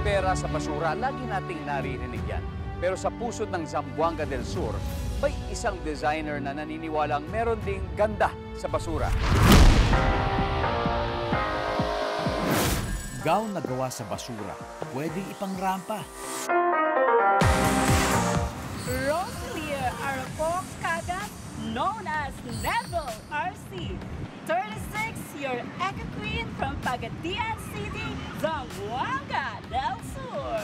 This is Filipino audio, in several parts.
pera sa basura, lagi nating naririnig yan. Pero sa pusod ng Zamboanga del Sur, may isang designer na naniniwalang meron ding ganda sa basura. Gown na gawa sa basura, pwedeng ipangrampa. Rosalier Arapo Cagat, known as Neville RC, 36, your Eco Queen from Pagadian City, Zamboanga del Sur.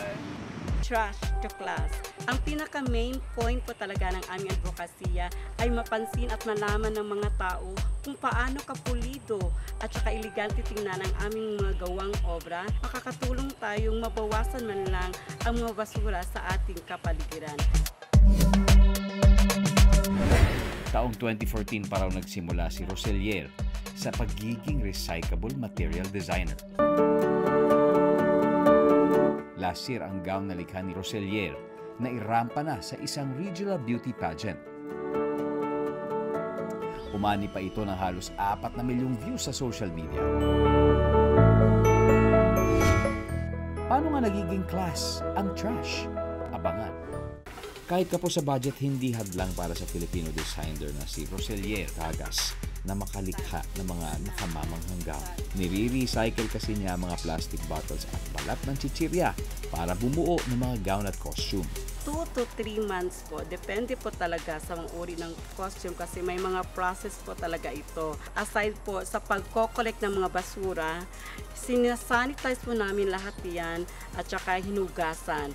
Trash to class. Ang pinaka-main point po talaga ng aming advokasya ay mapansin at malaman ng mga tao kung paano kapulido at saka elegante tingnan ang aming mga gawang obra. Makakatulong tayong mabawasan man lang ang mga basura sa ating kapaligiran. Taong 2014 pa raw nagsimula si Rosalier sa pagiging recyclable material designer. Last year, ang gown na likha ni Rosalier na irampa na sa isang regional beauty pageant. Umani pa ito ng halos 4 na milyong views sa social media. Paano nga nagiging class ang trash? Abangan. Kahit kapos sa budget, hindi hadlang para sa Filipino designer na si Rosalier Cagas na makalikha ng mga nakamamanghang gown. Nire-recycle kasi niya mga plastic bottles at balat ng chichirya para bumuo ng mga gown at costume. 2 to 3 months po. Depende po talaga sa mga uri ng costume kasi may mga process po talaga ito. Aside po sa pagko-collect ng mga basura, sinasanitize po namin lahat yan at saka hinugasan.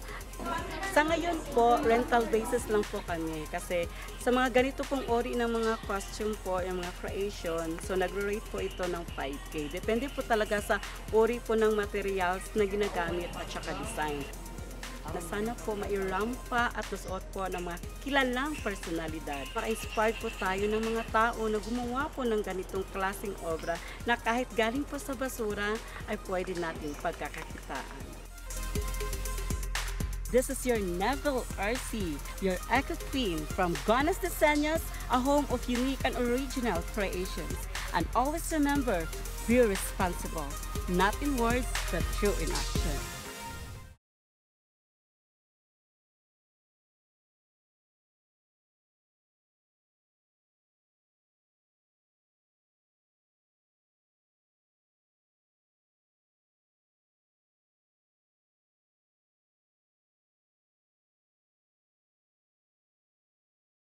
Sa ngayon po, rental basis lang po kami kasi sa mga ganito pong ori ng mga costume po, yung mga creation, so nagre-rate po ito ng 5K. Depende po talaga sa uri po ng materials na ginagamit at saka design. Na sana po mairampa at masuot po ng mga kilalang personalidad. Para-inspired po tayo ng mga tao na gumawa po ng ganitong klaseng obra na kahit galing po sa basura ay pwede nating pagkakakitaan. This is your Neville RC, your Eco Queen from Gonas Diseños, a home of unique and original creations. And always remember, be responsible, not in words, but true in action.